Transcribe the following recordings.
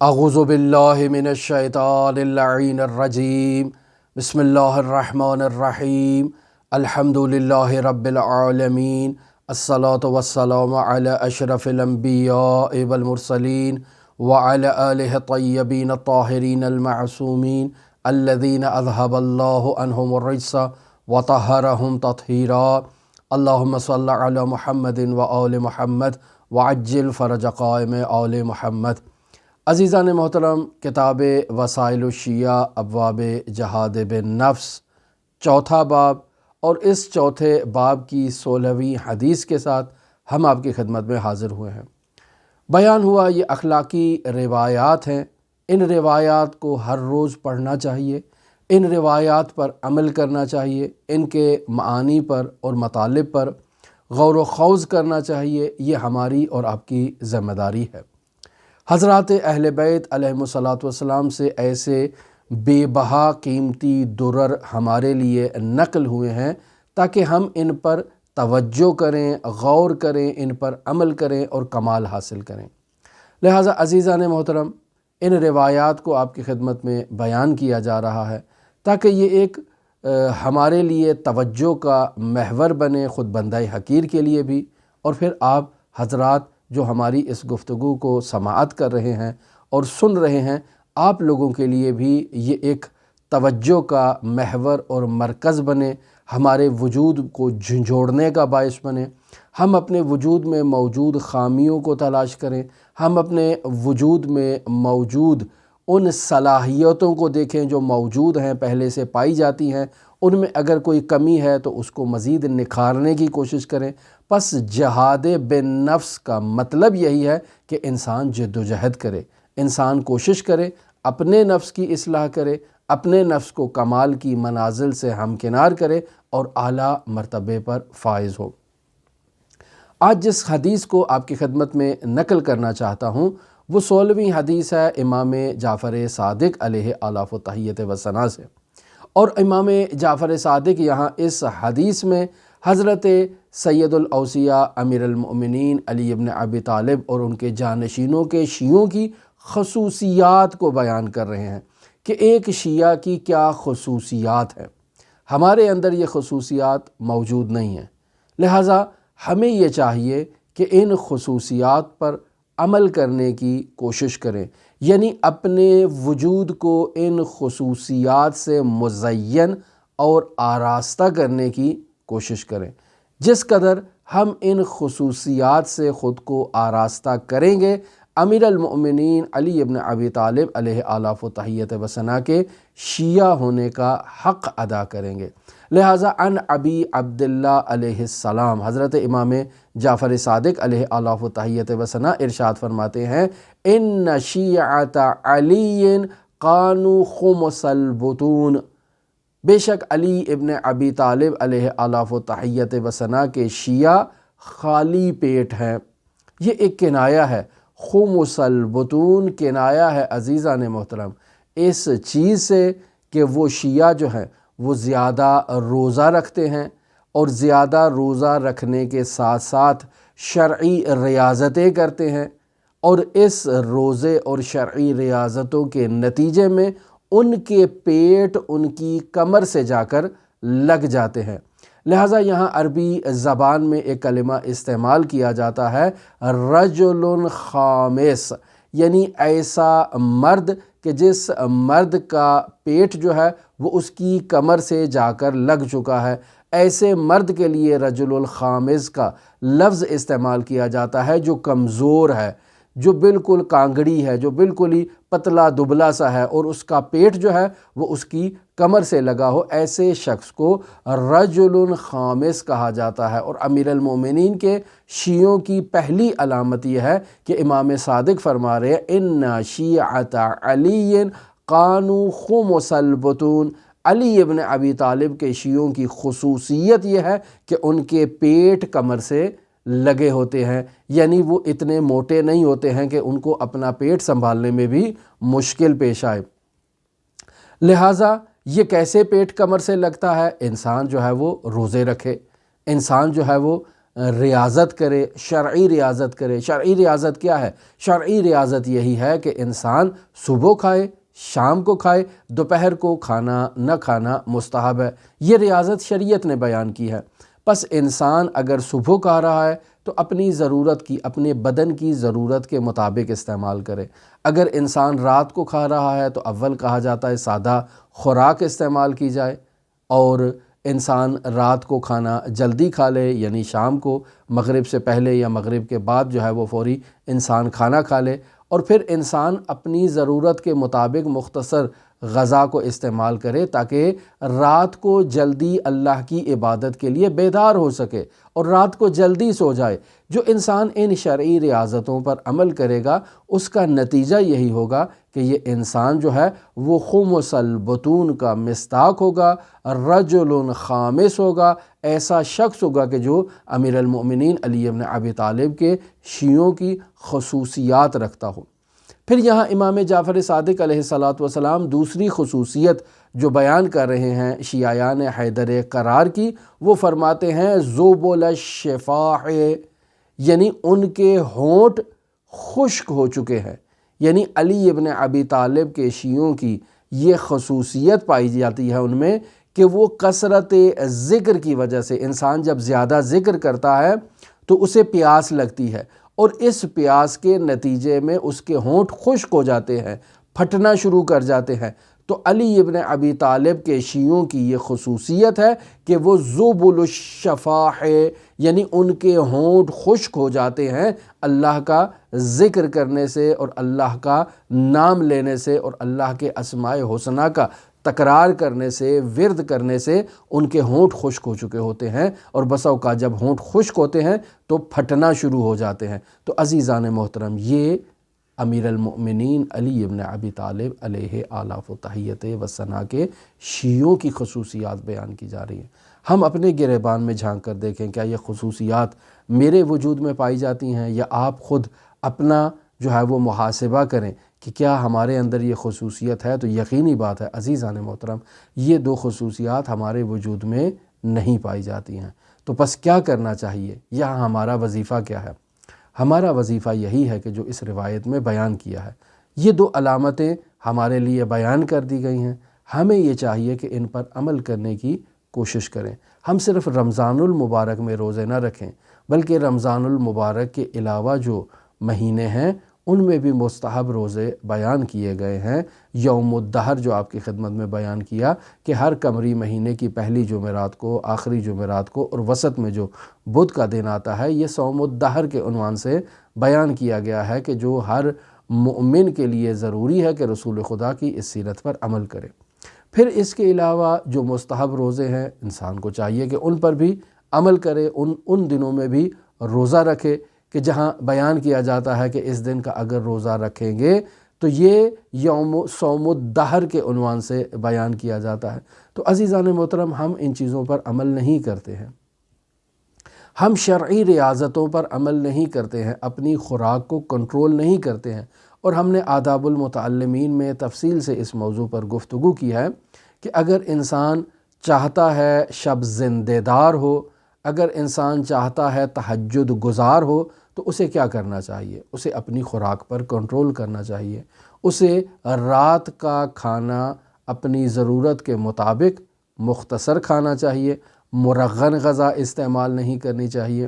اعوذ باللہ من الشیطان اللعین الرجیم بسم اللہ الرحمن الرحیم الحمد للہ رب العالمین الصلاة والسلام علی اشرف الانبیاء والمرسلین وعلی آلہ الطیبین الطاہرین المعصومین الذین اذہب اللہ عنہم الرجس وطہرہم تطہیرا اللہم صل علی محمد وآل محمد وعجل فرج قائم آل محمد۔ عزیزان محترم، کتاب وسائل الشیعہ ابواب جہاد بالنفس چوتھا باب، اور اس چوتھے باب کی 16ویں حدیث کے ساتھ ہم آپ کی خدمت میں حاضر ہوئے ہیں۔ بیان ہوا یہ اخلاقی روایات ہیں، ان روایات کو ہر روز پڑھنا چاہیے، ان روایات پر عمل کرنا چاہیے، ان کے معانی پر اور مطالب پر غور و خوض کرنا چاہیے، یہ ہماری اور آپ کی ذمہ داری ہے۔ حضرات اہل بیت علیہم الصلاۃ والسلام سے ایسے بے بہا قیمتی درر ہمارے لیے نقل ہوئے ہیں تاکہ ہم ان پر توجہ کریں، غور کریں، ان پر عمل کریں اور کمال حاصل کریں۔ لہٰذا عزیزان محترم، ان روایات کو آپ کی خدمت میں بیان کیا جا رہا ہے تاکہ یہ ایک ہمارے لیے توجہ کا محور بنے، خود بندہ حقیر کے لیے بھی، اور پھر آپ حضرات جو ہماری اس گفتگو کو سماعت کر رہے ہیں اور سن رہے ہیں، آپ لوگوں کے لیے بھی یہ ایک توجہ کا محور اور مرکز بنے، ہمارے وجود کو جھنجھوڑنے کا باعث بنے۔ ہم اپنے وجود میں موجود خامیوں کو تلاش کریں، ہم اپنے وجود میں موجود ان صلاحیتوں کو دیکھیں جو موجود ہیں، پہلے سے پائی جاتی ہیں، ان میں اگر کوئی کمی ہے تو اس کو مزید نکھارنے کی کوشش کریں۔ پس جہاد بالنفس کا مطلب یہی ہے کہ انسان جد و جہد کرے، انسان کوشش کرے، اپنے نفس کی اصلاح کرے، اپنے نفس کو کمال کی منازل سے ہمکنار کرے اور اعلیٰ مرتبے پر فائز ہو۔ آج جس حدیث کو آپ کی خدمت میں نقل کرنا چاہتا ہوں وہ 16ویں حدیث ہے امام جعفر صادق علیہ آلاف و تحیت و ثنا سے، اور امام جعفر صادق یہاں اس حدیث میں حضرت سید الاوصیاء امیر المؤمنین علی ابن ابی طالب اور ان کے جانشینوں کے شیعوں کی خصوصیات کو بیان کر رہے ہیں کہ ایک شیعہ کی کیا خصوصیات ہیں۔ ہمارے اندر یہ خصوصیات موجود نہیں ہیں، لہٰذا ہمیں یہ چاہیے کہ ان خصوصیات پر عمل کرنے کی کوشش کریں، یعنی اپنے وجود کو ان خصوصیات سے مزین اور آراستہ کرنے کی کوشش کریں۔ جس قدر ہم ان خصوصیات سے خود کو آراستہ کریں گے، امیر المؤمنین علی ابن ابی طالب علیہ آلاف و تحیت و ثنا کے شیعہ ہونے کا حق ادا کریں گے۔ لہٰذا عن ابی عبداللہ علیہ السلام، حضرت امام جعفر صادق علیہ آلاف و تحیت و ثنا ارشاد فرماتے ہیں، ان شیعۃ علی کانوا خمس البطون، بے شک علی ابن ابی طالب علیہ آلاف و تحیت و ثنا کے شیعہ خالی پیٹ ہیں۔ یہ ایک کنایہ ہے، خمس البطون کنایہ ہے عزیزان محترم اس چیز سے کہ وہ شیعہ جو ہیں وہ زیادہ روزہ رکھتے ہیں، اور زیادہ روزہ رکھنے کے ساتھ ساتھ شرعی ریاضتیں کرتے ہیں، اور اس روزے اور شرعی ریاضتوں کے نتیجے میں ان کے پیٹ ان کی کمر سے جا کر لگ جاتے ہیں۔ لہٰذا یہاں عربی زبان میں ایک کلمہ استعمال کیا جاتا ہے رجل خامس، یعنی ایسا مرد کہ جس مرد کا پیٹ جو ہے وہ اس کی کمر سے جا کر لگ چکا ہے، ایسے مرد کے لیے رجل الخامس کا لفظ استعمال کیا جاتا ہے جو کمزور ہے، جو بالکل کانگڑی ہے، جو بالکل ہی پتلا دبلا سا ہے اور اس کا پیٹ جو ہے وہ اس کی کمر سے لگا ہو، ایسے شخص کو رجل خامس کہا جاتا ہے۔ اور امیر المومنین کے شیعوں کی پہلی علامت یہ ہے کہ امام صادق فرما رہے ہیں ان شیعۃ علی کانوا خمس البطون، علی ابن ابی طالب کے شیعوں کی خصوصیت یہ ہے کہ ان کے پیٹ کمر سے لگے ہوتے ہیں، یعنی وہ اتنے موٹے نہیں ہوتے ہیں کہ ان کو اپنا پیٹ سنبھالنے میں بھی مشکل پیش آئے۔ لہٰذا یہ کیسے پیٹ کمر سے لگتا ہے؟ انسان جو ہے وہ روزے رکھے، انسان جو ہے وہ ریاضت کرے، شرعی ریاضت کرے۔ شرعی ریاضت کیا ہے؟ شرعی ریاضت یہی ہے کہ انسان صبح کھائے، شام کو کھائے، دوپہر کو کھانا نہ کھانا مستحب ہے۔ یہ ریاضت شریعت نے بیان کی ہے۔ پس انسان اگر صبح کھا رہا ہے تو اپنی ضرورت کی، اپنے بدن کی ضرورت کے مطابق استعمال کرے۔ اگر انسان رات کو کھا رہا ہے تو اول کہا جاتا ہے سادہ خوراک استعمال کی جائے، اور انسان رات کو کھانا جلدی کھا لے، یعنی شام کو مغرب سے پہلے یا مغرب کے بعد جو ہے وہ فوری انسان کھانا کھا لے، اور پھر انسان اپنی ضرورت کے مطابق مختصر غذا کو استعمال کرے تاکہ رات کو جلدی اللہ کی عبادت کے لیے بیدار ہو سکے اور رات کو جلدی سو جائے۔ جو انسان ان شرعی ریاضتوں پر عمل کرے گا اس کا نتیجہ یہی ہوگا کہ یہ انسان جو ہے وہ خمس البطون کا مصداق ہوگا، رجل خامس ہوگا، ایسا شخص ہوگا کہ جو امیر المؤمنین علی بن ابی طالب کے شیعوں کی خصوصیات رکھتا ہو۔ پھر یہاں امام جعفر صادق علیہ السلام دوسری خصوصیت جو بیان کر رہے ہیں شیعیان حیدر قرار کی، وہ فرماتے ہیں ذوبل الشفاح، یعنی ان کے ہونٹ خشک ہو چکے ہیں۔ یعنی علی ابن ابی طالب کے شیعوں کی یہ خصوصیت پائی جاتی ہے ان میں کہ وہ کثرت ذکر کی وجہ سے، انسان جب زیادہ ذکر کرتا ہے تو اسے پیاس لگتی ہے، اور اس پیاس کے نتیجے میں اس کے ہونٹ خشک ہو جاتے ہیں، پھٹنا شروع کر جاتے ہیں۔ تو علی ابن ابی طالب کے شیعوں کی یہ خصوصیت ہے کہ وہ ذوبل الشفاح، یعنی ان کے ہونٹ خشک ہو جاتے ہیں اللہ کا ذکر کرنے سے اور اللہ کا نام لینے سے اور اللہ کے اسماء حسنہ کا تکرار کرنے سے، ورد کرنے سے ان کے ہونٹ خشک ہو چکے ہوتے ہیں، اور بسا اوقات جب ہونٹ خشک ہوتے ہیں تو پھٹنا شروع ہو جاتے ہیں۔ تو عزیزان محترم، یہ امیر المؤمنین علی ابن ابی طالب علیہ آلاف و تحیت و ثنا کے شیعوں کی خصوصیات بیان کی جا رہی ہیں۔ ہم اپنے گریبان میں جھانک کر دیکھیں، کیا یہ خصوصیات میرے وجود میں پائی جاتی ہیں، یا آپ خود اپنا جو ہے وہ محاسبہ کریں کہ کیا ہمارے اندر یہ خصوصیت ہے۔ تو یقینی بات ہے عزیزان محترم، یہ دو خصوصیات ہمارے وجود میں نہیں پائی جاتی ہیں۔ تو پس کیا کرنا چاہیے؟ یہاں ہمارا وظیفہ کیا ہے؟ ہمارا وظیفہ یہی ہے کہ جو اس روایت میں بیان کیا ہے، یہ دو علامتیں ہمارے لیے بیان کر دی گئی ہیں، ہمیں یہ چاہیے کہ ان پر عمل کرنے کی کوشش کریں۔ ہم صرف رمضان المبارک میں روزے نہ رکھیں، بلکہ رمضان المبارک کے علاوہ جو مہینے ہیں ان میں بھی مستحب روزے بیان کیے گئے ہیں۔ یوم الدہر جو آپ کی خدمت میں بیان کیا کہ ہر قمری مہینے کی پہلی جمعرات کو، آخری جمعرات کو اور وسط میں جو بدھ کا دن آتا ہے، یہ صوم الدہر کے عنوان سے بیان کیا گیا ہے کہ جو ہر مؤمن کے لیے ضروری ہے کہ رسول خدا کی اس سیرت پر عمل کرے۔ پھر اس کے علاوہ جو مستحب روزے ہیں، انسان کو چاہیے کہ ان پر بھی عمل کرے، ان دنوں میں بھی روزہ رکھے کہ جہاں بیان کیا جاتا ہے کہ اس دن کا اگر روزہ رکھیں گے تو یہ صوم الدہر کے عنوان سے بیان کیا جاتا ہے۔ تو عزیزان محترم، ہم ان چیزوں پر عمل نہیں کرتے ہیں، ہم شرعی ریاضتوں پر عمل نہیں کرتے ہیں، اپنی خوراک کو کنٹرول نہیں کرتے ہیں۔ اور ہم نے آداب المتعلمین میں تفصیل سے اس موضوع پر گفتگو کی ہے کہ اگر انسان چاہتا ہے شب زندہ دار ہو، اگر انسان چاہتا ہے تہجد گزار ہو، تو اسے کیا کرنا چاہیے؟ اسے اپنی خوراک پر کنٹرول کرنا چاہیے، اسے رات کا کھانا اپنی ضرورت کے مطابق مختصر کھانا چاہیے، مرغن غذا استعمال نہیں کرنی چاہیے۔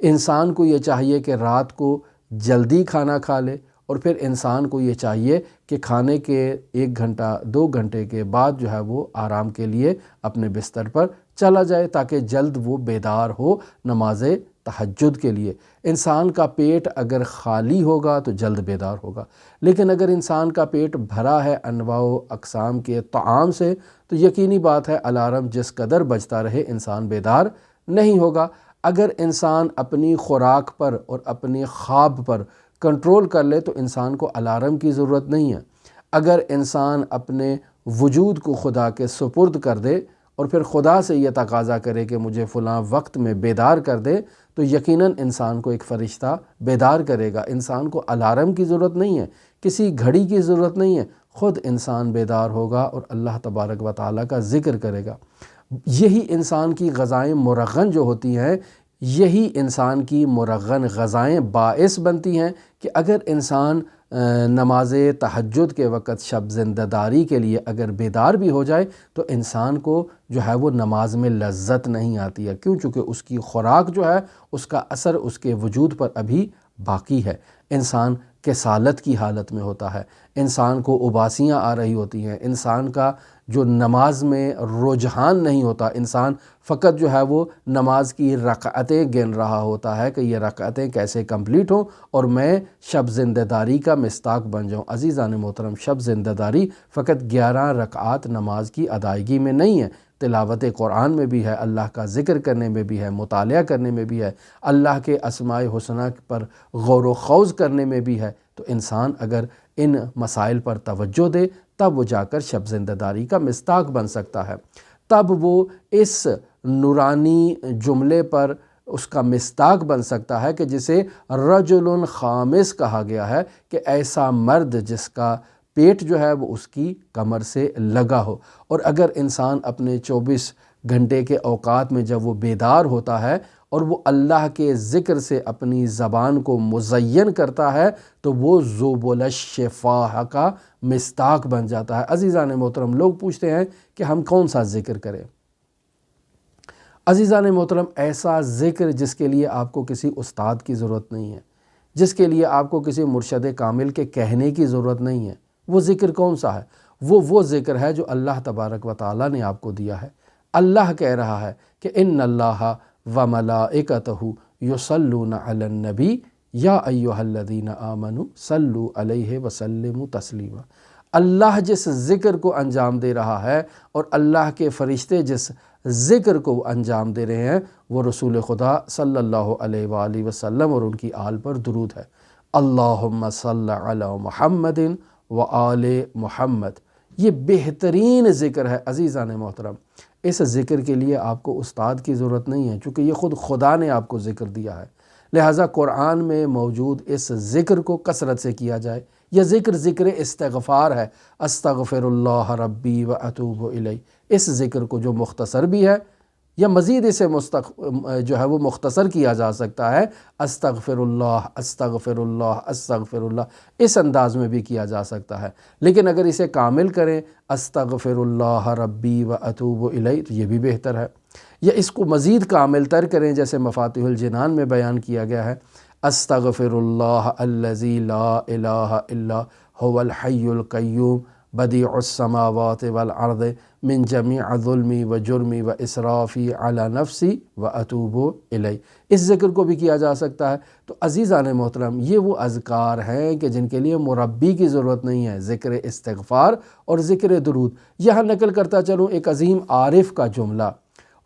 انسان کو یہ چاہیے کہ رات کو جلدی کھانا کھا لے، اور پھر انسان کو یہ چاہیے کہ کھانے کے 1 گھنٹہ 2 گھنٹے کے بعد جو ہے وہ آرام کے لیے اپنے بستر پر چلا جائے تاکہ جلد وہ بیدار ہو نماز تہجد کے لیے۔ انسان کا پیٹ اگر خالی ہوگا تو جلد بیدار ہوگا، لیکن اگر انسان کا پیٹ بھرا ہے انواع و اقسام کے طعام سے تو یقینی بات ہے الارم جس قدر بجتا رہے انسان بیدار نہیں ہوگا۔ اگر انسان اپنی خوراک پر اور اپنی خواب پر کنٹرول کر لے تو انسان کو الارم کی ضرورت نہیں ہے۔ اگر انسان اپنے وجود کو خدا کے سپرد کر دے اور پھر خدا سے یہ تقاضا کرے کہ مجھے فلاں وقت میں بیدار کر دے تو یقیناً انسان کو ایک فرشتہ بیدار کرے گا۔ انسان کو الارم کی ضرورت نہیں ہے، کسی گھڑی کی ضرورت نہیں ہے، خود انسان بیدار ہوگا اور اللہ تبارک و تعالیٰ کا ذکر کرے گا۔ یہی انسان کی غذائیں مرغن جو ہوتی ہیں یہی انسان کی مرغن غذائیں باعث بنتی ہیں کہ اگر انسان نماز تہجد کے وقت شب زندہ داری کے لیے اگر بیدار بھی ہو جائے تو انسان کو جو ہے وہ نماز میں لذت نہیں آتی ہے، کیوں؟ چونکہ اس کی خوراک جو ہے اس کا اثر اس کے وجود پر ابھی باقی ہے۔ انسان کسالت کی حالت میں ہوتا ہے، انسان کو اباسیاں آ رہی ہوتی ہیں، انسان کا جو نماز میں رجحان نہیں ہوتا، انسان فقط جو ہے وہ نماز کی رکعتیں گن رہا ہوتا ہے کہ یہ رکعتیں کیسے کمپلیٹ ہوں اور میں شب زندہ داری کا مصداق بن جاؤں۔ عزیزان محترم، شب زندہ داری فقط 11 رکعات نماز کی ادائیگی میں نہیں ہے، تلاوت قرآن میں بھی ہے، اللہ کا ذکر کرنے میں بھی ہے، مطالعہ کرنے میں بھی ہے، اللہ کے اسماء حسنہ پر غور و خوض کرنے میں بھی ہے۔ تو انسان اگر ان مسائل پر توجہ دے تب وہ جا کر شب زندہ داری کا مصداق بن سکتا ہے، تب وہ اس نورانی جملے پر اس کا مصداق بن سکتا ہے کہ جسے رجل خامس کہا گیا ہے، کہ ایسا مرد جس کا پیٹ جو ہے وہ اس کی کمر سے لگا ہو۔ اور اگر انسان اپنے 24 گھنٹے کے اوقات میں جب وہ بیدار ہوتا ہے اور وہ اللہ کے ذکر سے اپنی زبان کو مزین کرتا ہے تو وہ ذوبل الشفاہ کا مصداق بن جاتا ہے۔ عزیزان محترم، لوگ پوچھتے ہیں کہ ہم کون سا ذکر کریں؟ عزیزان محترم، ایسا ذکر جس کے لیے آپ کو کسی استاد کی ضرورت نہیں ہے، جس کے لیے آپ کو کسی مرشد کامل کے کہنے کی ضرورت نہیں ہے، وہ ذکر کون سا ہے؟ وہ ذکر ہے جو اللہ تبارک و تعالیٰ نے آپ کو دیا ہے۔ اللہ کہہ رہا ہے کہ ان اللہ و ملائکتہ یصلون علی النبی یا ایھا الذین آمنوا صلوا علیہ وسلموا تسلیما۔ اللہ جس ذکر کو انجام دے رہا ہے اور اللہ کے فرشتے جس ذکر کو انجام دے رہے ہیں وہ رسول خدا صلی اللہ علیہ وآلہ وسلم اور ان کی آل پر درود ہے۔ اللہم صل علی محمد و آل محمد، یہ بہترین ذکر ہے۔ عزیزان محترم، اس ذکر کے لیے آپ کو استاد کی ضرورت نہیں ہے، چونکہ یہ خود خدا نے آپ کو ذکر دیا ہے، لہٰذا قرآن میں موجود اس ذکر کو کثرت سے کیا جائے۔ یہ ذکر استغفار ہے، استغفر اللہ ربی و اتوب الیہ۔ اس ذکر کو جو مختصر بھی ہے یا مزید اسے جو ہے وہ مختصر کیا جا سکتا ہے، استغفر اللہ استغفر اللہ استغفر اللہ، اس انداز میں بھی کیا جا سکتا ہے، لیکن اگر اسے کامل کریں استغفر اللہ ربی و اتوب الیہ تو یہ بھی بہتر ہے، یا اس کو مزید کامل تر کریں جیسے مفاتیح الجنان میں بیان کیا گیا ہے، استغفر اللہ الذی لا الہ الا هو الحی القیوم بدیع السماوات والارض من جمیع ظلمی و جرمی و اسرافی علی نفسی و اتوب الیہ۔ اس ذکر کو بھی کیا جا سکتا ہے۔ تو عزیزان محترم، یہ وہ اذکار ہیں کہ جن کے لیے مربی کی ضرورت نہیں ہے، ذکر استغفار اور ذکر درود۔ یہاں نقل کرتا چلوں ایک عظیم عارف کا جملہ،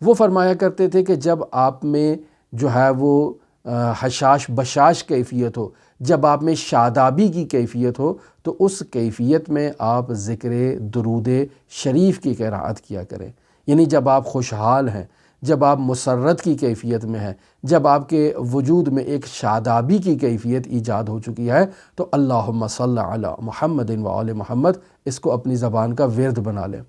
وہ فرمایا کرتے تھے کہ جب آپ میں جو ہے وہ حشاش بشاش کیفیت ہو، جب آپ میں شادابی کی کیفیت ہو تو اس کیفیت میں آپ ذکر درود شریف کی قرأت کیا کریں، یعنی جب آپ خوشحال ہیں، جب آپ مسرت کی کیفیت میں ہیں، جب آپ کے وجود میں ایک شادابی کی کیفیت ایجاد ہو چکی ہے تو اللہم صل علی محمد و آل محمد اس کو اپنی زبان کا ورد بنا لیں۔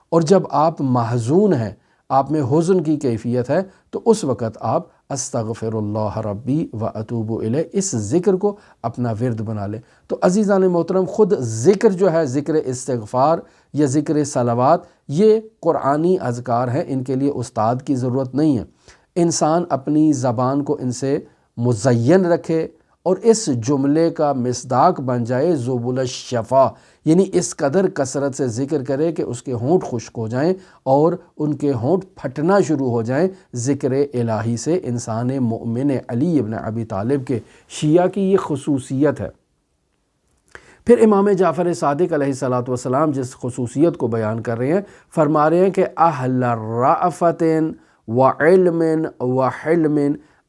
اور جب آپ محزون ہیں، آپ میں حزن کی کیفیت ہے تو اس وقت آپ استغفر اللہ ربی و اتوب الیہ اس ذکر کو اپنا ورد بنا لیں۔ تو عزیزان محترم، خود ذکر جو ہے، ذکر استغفار یا ذکر صلوات، یہ قرآنی اذکار ہیں، ان کے لیے استاد کی ضرورت نہیں ہے۔ انسان اپنی زبان کو ان سے مزین رکھے اور اس جملے کا مصداق بن جائے ذوبل الشفا، یعنی اس قدر کثرت سے ذکر کرے کہ اس کے ہونٹ خشک ہو جائیں اور ان کے ہونٹ پھٹنا شروع ہو جائیں ذکر الہی سے۔ انسان مومن علی ابن ابی طالب کے شیعہ کی یہ خصوصیت ہے۔ پھر امام جعفر صادق علیہ السلام جس خصوصیت کو بیان کر رہے ہیں، فرما رہے ہیں کہ اہل رأفت و علم و حلم،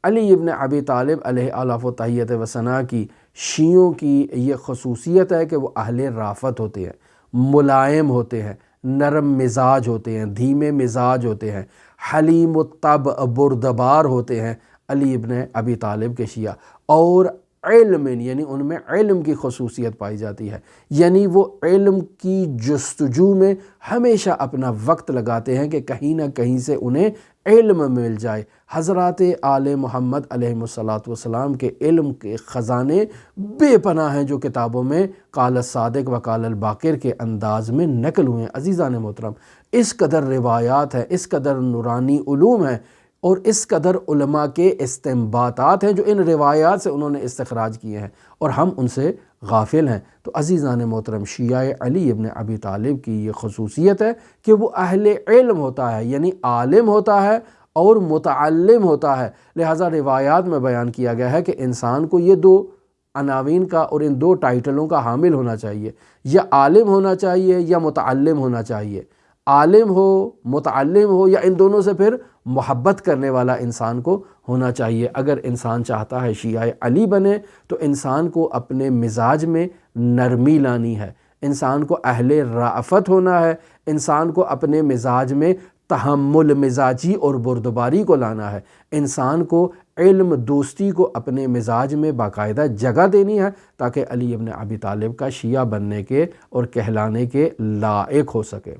علی ابن ابی طالب علیہ آلاف و تحیت و ثنا کی شیعوں کی یہ خصوصیت ہے کہ وہ اہل رافت ہوتے ہیں، ملائم ہوتے ہیں، نرم مزاج ہوتے ہیں، دھیمے مزاج ہوتے ہیں، حلیم الطبع بردبار ہوتے ہیں علی ابن ابی طالب کے شیعہ، اور علم یعنی ان میں علم کی خصوصیت پائی جاتی ہے، یعنی وہ علم کی جستجو میں ہمیشہ اپنا وقت لگاتے ہیں کہ کہیں نہ کہیں سے انہیں علم مل جائے۔ حضرات آل محمد علیہ السلام کے علم کے خزانے بے پناہ ہیں جو کتابوں میں قال الصادق و قال الباقر کے انداز میں نقل ہوئے ہیں۔ عزیزان محترم، اس قدر روایات ہیں، اس قدر نورانی علوم ہیں اور اس قدر علماء کے استنباطات ہیں جو ان روایات سے انہوں نے استخراج کیے ہیں، اور ہم ان سے غافل ہیں۔ تو عزیزان محترم، شیعہ علی ابن ابی طالب کی یہ خصوصیت ہے کہ وہ اہل علم ہوتا ہے، یعنی عالم ہوتا ہے اور متعلم ہوتا ہے۔ لہٰذا روایات میں بیان کیا گیا ہے کہ انسان کو یہ دو عناوین کا اور ان دو ٹائٹلوں کا حامل ہونا چاہیے، یا عالم ہونا چاہیے یا متعلم ہونا چاہیے۔ عالم ہو، متعلم ہو، یا ان دونوں سے پھر محبت کرنے والا انسان کو ہونا چاہیے۔ اگر انسان چاہتا ہے شیعہ علی بنے تو انسان کو اپنے مزاج میں نرمی لانی ہے، انسان کو اہل رافت ہونا ہے، انسان کو اپنے مزاج میں تحمل مزاجی اور بردباری کو لانا ہے، انسان کو علم دوستی کو اپنے مزاج میں باقاعدہ جگہ دینی ہے تاکہ علی ابن ابی طالب کا شیعہ بننے کے اور کہلانے کے لائق ہو سکے۔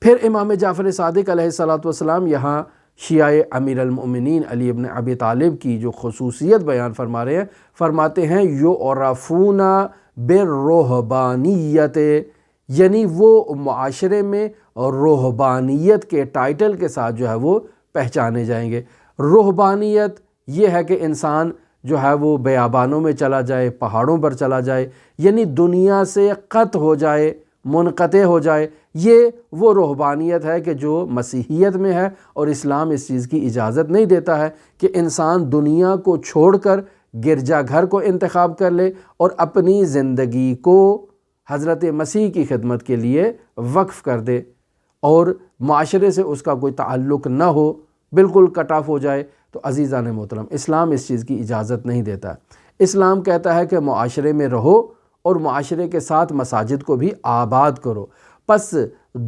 پھر امام جعفر صادق علیہ السلام یہاں شیعہ امیر المؤمنین علی ابن ابی طالب کی جو خصوصیت بیان فرما رہے ہیں، فرماتے ہیں یعرفون بالرہبانیت، یعنی وہ معاشرے میں رہبانیت کے ٹائٹل کے ساتھ جو ہے وہ پہچانے جائیں گے۔ رہبانیت یہ ہے کہ انسان جو ہے وہ بیابانوں میں چلا جائے، پہاڑوں پر چلا جائے، یعنی دنیا سے قطع ہو جائے، منقطع ہو جائے۔ یہ وہ رہبانیت ہے کہ جو مسیحیت میں ہے، اور اسلام اس چیز کی اجازت نہیں دیتا ہے کہ انسان دنیا کو چھوڑ کر گرجا گھر کو انتخاب کر لے اور اپنی زندگی کو حضرت مسیح کی خدمت کے لیے وقف کر دے اور معاشرے سے اس کا کوئی تعلق نہ ہو، بالکل کٹ آف ہو جائے۔ تو عزیزان محترم، اسلام اس چیز کی اجازت نہیں دیتا ہے۔ اسلام کہتا ہے کہ معاشرے میں رہو اور معاشرے کے ساتھ مساجد کو بھی آباد کرو۔ پس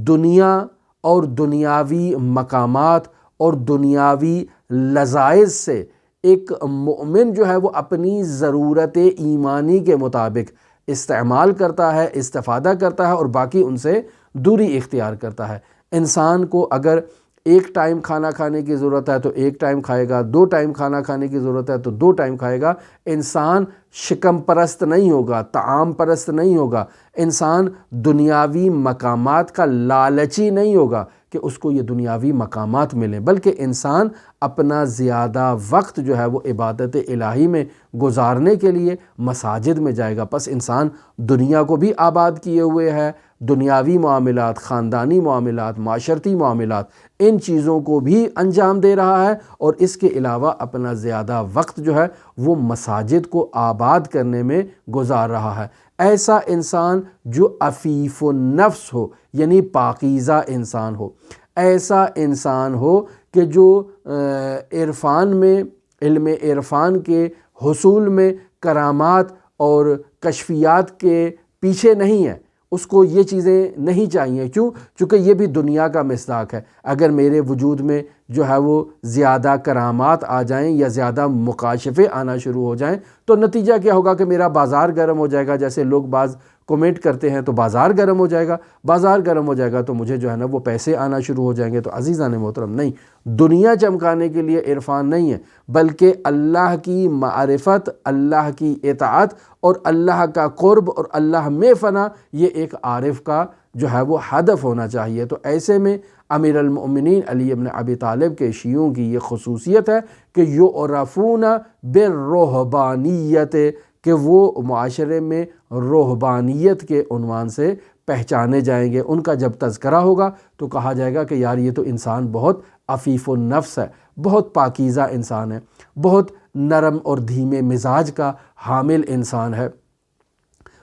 دنیا اور دنیاوی مقامات اور دنیاوی لذائذ سے ایک مومن جو ہے وہ اپنی ضرورت ایمانی کے مطابق استعمال کرتا ہے، استفادہ کرتا ہے، اور باقی ان سے دوری اختیار کرتا ہے۔ انسان کو اگر ایک ٹائم کھانا کھانے کی ضرورت ہے تو ایک ٹائم کھائے گا، دو ٹائم کھانا کھانے کی ضرورت ہے تو دو ٹائم کھائے گا۔ انسان شکم پرست نہیں ہوگا، طعام پرست نہیں ہوگا، انسان دنیاوی مقامات کا لالچی نہیں ہوگا کہ اس کو یہ دنیاوی مقامات ملیں، بلکہ انسان اپنا زیادہ وقت جو ہے وہ عبادت الہی میں گزارنے کے لیے مساجد میں جائے گا۔ پس انسان دنیا کو بھی آباد کیے ہوئے ہے، دنیاوی معاملات، خاندانی معاملات، معاشرتی معاملات، ان چیزوں کو بھی انجام دے رہا ہے، اور اس کے علاوہ اپنا زیادہ وقت جو ہے وہ مساجد کو آباد کرنے میں گزار رہا ہے۔ ایسا انسان جو عفیف النفس ہو، یعنی پاکیزہ انسان ہو، ایسا انسان ہو کہ جو عرفان میں، علم عرفان کے حصول میں کرامات اور کشفیات کے پیچھے نہیں ہے، اس کو یہ چیزیں نہیں چاہیے۔ کیوں؟ چونکہ یہ بھی دنیا کا مصداق ہے۔ اگر میرے وجود میں جو ہے وہ زیادہ کرامات آ جائیں یا زیادہ مکاشفے آنا شروع ہو جائیں تو نتیجہ کیا ہوگا کہ میرا بازار گرم ہو جائے گا۔ جیسے لوگ بعض کومنٹ کرتے ہیں تو بازار گرم ہو جائے گا، بازار گرم ہو جائے گا تو مجھے جو ہے نا وہ پیسے آنا شروع ہو جائیں گے۔ تو عزیزان محترم، نہیں، دنیا چمکانے کے لیے عرفان نہیں ہے، بلکہ اللہ کی معرفت، اللہ کی اطاعت اور اللہ کا قرب اور اللہ میں فنا، یہ ایک عارف کا جو ہے وہ ہدف ہونا چاہیے۔ تو ایسے میں امیر المؤمنین علی ابن ابی طالب کے شیعوں کی یہ خصوصیت ہے کہ یعرفون بالرہبانیت، کہ وہ معاشرے میں رہبانیت کے عنوان سے پہچانے جائیں گے۔ ان کا جب تذکرہ ہوگا تو کہا جائے گا کہ یار یہ تو انسان بہت عفیف النفس ہے، بہت پاکیزہ انسان ہے، بہت نرم اور دھیمے مزاج کا حامل انسان ہے،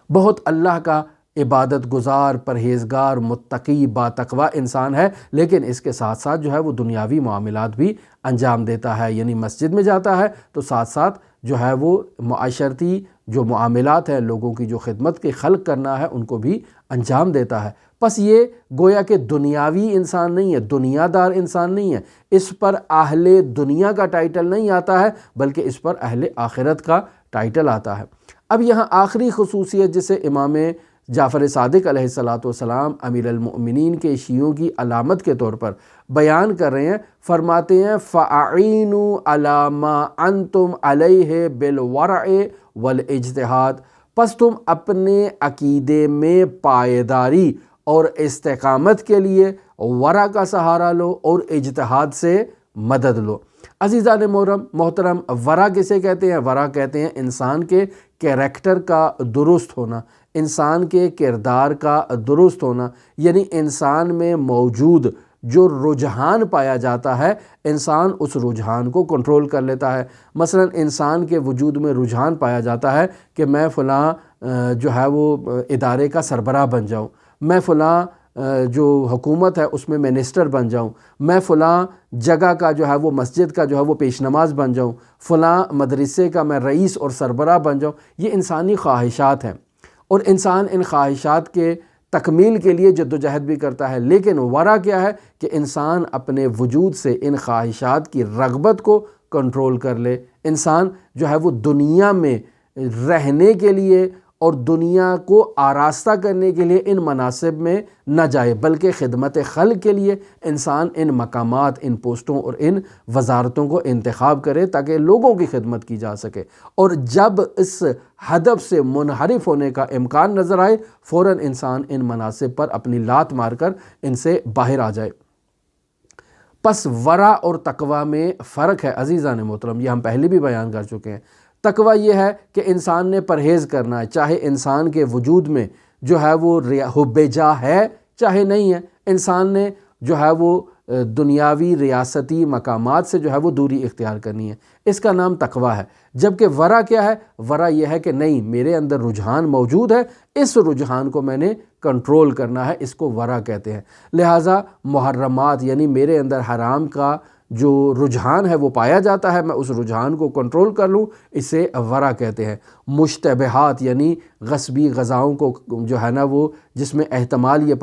بہت اللہ کا عبادت گزار، پرہیزگار، متقی، باتقویٰ انسان ہے، لیکن اس کے ساتھ ساتھ جو ہے وہ دنیاوی معاملات بھی انجام دیتا ہے۔ یعنی مسجد میں جاتا ہے تو ساتھ ساتھ جو ہے وہ معاشرتی جو معاملات ہیں، لوگوں کی جو خدمت کے خلق کرنا ہے، ان کو بھی انجام دیتا ہے۔ پس یہ گویا کہ دنیاوی انسان نہیں ہے، دنیا دار انسان نہیں ہے، اس پر اہل دنیا کا ٹائٹل نہیں آتا ہے بلکہ اس پر اہل آخرت کا ٹائٹل آتا ہے۔ اب یہاں آخری خصوصیت جسے امام جعفر صادق علیہ السلام امیر المؤمنین کے شیعوں کی علامت کے طور پر بیان کر رہے ہیں، فرماتے ہیں فَأَعِينُوا عَلَى مَا أَنْتُمْ عَلَيْهِ بِالْوَرْعِ وَالْإِجْتِهَادِ، پس تم اپنے عقیدے میں پائیداری اور استقامت کے لیے ورع کا سہارا لو اور اجتہاد سے مدد لو۔ عزیزان محترم، ورع کسے کہتے ہیں؟ ورع کہتے ہیں انسان کے کیریکٹر کا درست ہونا، انسان کے کردار کا درست ہونا، یعنی انسان میں موجود جو رجحان پایا جاتا ہے انسان اس رجحان کو کنٹرول کر لیتا ہے۔ مثلا انسان کے وجود میں رجحان پایا جاتا ہے کہ میں فلاں جو ہے وہ ادارے کا سربراہ بن جاؤں، میں فلاں جو حکومت ہے اس میں منسٹر بن جاؤں، میں فلاں جگہ کا جو ہے وہ مسجد کا جو ہے وہ پیش نماز بن جاؤں، فلاں مدرسے کا میں رئیس اور سربراہ بن جاؤں۔ یہ انسانی خواہشات ہیں اور انسان ان خواہشات کے تکمیل کے لیے جد و جہد بھی کرتا ہے، لیکن ورع کیا ہے کہ انسان اپنے وجود سے ان خواہشات کی رغبت کو کنٹرول کر لے، انسان جو ہے وہ دنیا میں رہنے کے لیے اور دنیا کو آراستہ کرنے کے لیے ان مناصب میں نہ جائے بلکہ خدمت خلق کے لیے انسان ان مقامات، ان پوسٹوں اور ان وزارتوں کو انتخاب کرے تاکہ لوگوں کی خدمت کی جا سکے، اور جب اس ہدف سے منحرف ہونے کا امکان نظر آئے فوراً انسان ان مناصب پر اپنی لات مار کر ان سے باہر آ جائے۔ پس ورع اور تقوی میں فرق ہے عزیزان محترم، یہ ہم پہلے بھی بیان کر چکے ہیں۔ تقوی یہ ہے کہ انسان نے پرہیز کرنا ہے، چاہے انسان کے وجود میں جو ہے وہ حب جاہ ہے چاہے نہیں ہے، انسان نے جو ہے وہ دنیاوی ریاستی مقامات سے جو ہے وہ دوری اختیار کرنی ہے، اس کا نام تقوی ہے۔ جبکہ ورع کیا ہے؟ ورع یہ ہے کہ نہیں، میرے اندر رجحان موجود ہے، اس رجحان کو میں نے کنٹرول کرنا ہے، اس کو ورع کہتے ہیں۔ لہٰذا محرمات یعنی میرے اندر حرام کا جو رجحان ہے وہ پایا جاتا ہے، میں اس رجحان کو کنٹرول کر لوں، اسے ورع کہتے ہیں۔ مشتبہات یعنی غصبی غذاؤں کو جو ہے نا وہ جس میں احتمال یہ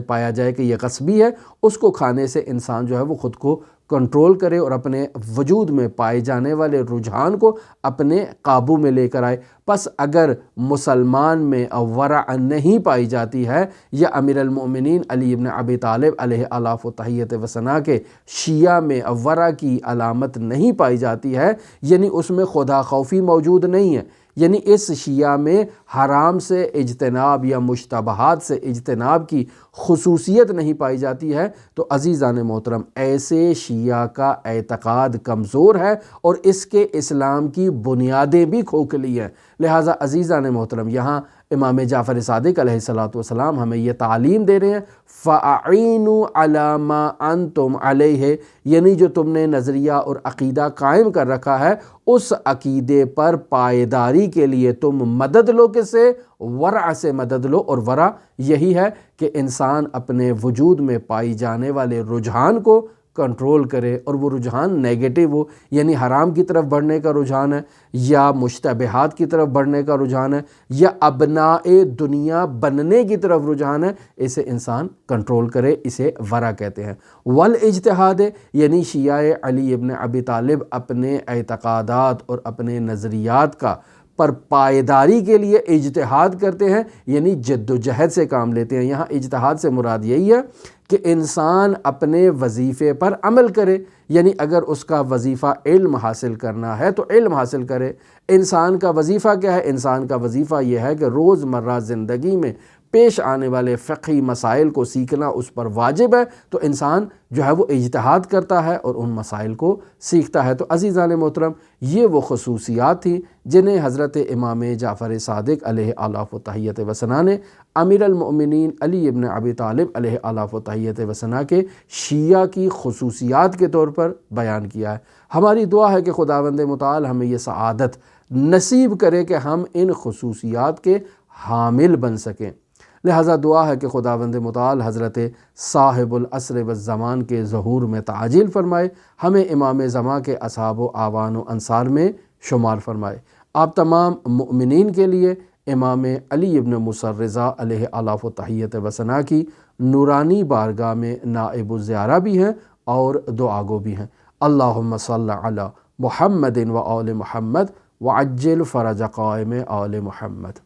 پایا جائے کہ یہ غصبی ہے، اس کو کھانے سے انسان جو ہے وہ خود کو کنٹرول کرے اور اپنے وجود میں پائے جانے والے رجحان کو اپنے قابو میں لے کر آئے۔ پس اگر مسلمان میں ورع نہیں پائی جاتی ہے یا امیر المؤمنین علی ابن ابی طالب علیہ آلاف و تحیت و ثنا کے شیعہ میں ورع کی علامت نہیں پائی جاتی ہے، یعنی اس میں خدا خوفی موجود نہیں ہے، یعنی اس شیعہ میں حرام سے اجتناب یا مشتبہات سے اجتناب کی خصوصیت نہیں پائی جاتی ہے، تو عزیزان محترم ایسے شیعہ کا اعتقاد کمزور ہے اور اس کے اسلام کی بنیادیں بھی کھوکھلی ہیں۔ لہٰذا عزیزان محترم یہاں امام جعفر صادق علیہ السلام ہمیں یہ تعلیم دے رہے ہیں فَأَعِينُوا عَلَى مَا أَنْتُمْ عَلَيْهِ، یعنی جو تم نے نظریہ اور عقیدہ قائم کر رکھا ہے اس عقیدے پر پائیداری کے لیے تم مدد لو، کس سے؟ ورع سے مدد لو، اور ورع یہی ہے کہ انسان اپنے وجود میں پائی جانے والے رجحان کو کنٹرول کرے، اور وہ رجحان نیگیٹو ہو، یعنی حرام کی طرف بڑھنے کا رجحان ہے یا مشتبہات کی طرف بڑھنے کا رجحان ہے یا ابناء دنیا بننے کی طرف رجحان ہے، اسے انسان کنٹرول کرے، اسے ورع کہتے ہیں۔ والاجتہاد یعنی شیعہ علی ابن ابی طالب اپنے اعتقادات اور اپنے نظریات کا پر پائیداری کے لیے اجتہاد کرتے ہیں، یعنی جد و جہد سے کام لیتے ہیں۔ یہاں اجتہاد سے مراد یہی ہے کہ انسان اپنے وظیفے پر عمل کرے، یعنی اگر اس کا وظیفہ علم حاصل کرنا ہے تو علم حاصل کرے۔ انسان کا وظیفہ کیا ہے؟ انسان کا وظیفہ یہ ہے کہ روزمرہ زندگی میں پیش آنے والے فقہی مسائل کو سیکھنا اس پر واجب ہے، تو انسان جو ہے وہ اجتہاد کرتا ہے اور ان مسائل کو سیکھتا ہے۔ تو عزیزان محترم یہ وہ خصوصیات تھیں جنہیں حضرت امام جعفر صادق علیہ آلاف و تحیت و ثنا نے امیر المؤمنین علی ابن ابی طالب علیہ آلاف و تحیت و ثنا کے شیعہ کی خصوصیات کے طور پر بیان کیا ہے۔ ہماری دعا ہے کہ خداوند متعال ہمیں یہ سعادت نصیب کرے کہ ہم ان خصوصیات کے حامل بن سکیں۔ لہٰذا دعا ہے کہ خداوند متعال حضرت صاحب العصر والزمان کے ظہور میں تعجیل فرمائے، ہمیں امام زمان کے اصحاب و اعوان و انصار میں شمار فرمائے۔ آپ تمام مؤمنین کے لیے امام علی ابن موسیٰ الرضا علیہ الاف و تحیت و ثنا کی نورانی بارگاہ میں نائب الزیارہ بھی ہیں اور دعاگو بھی ہیں۔ اللہم صلی علی محمد و آل محمد وعجل فرج قائم آل محمد۔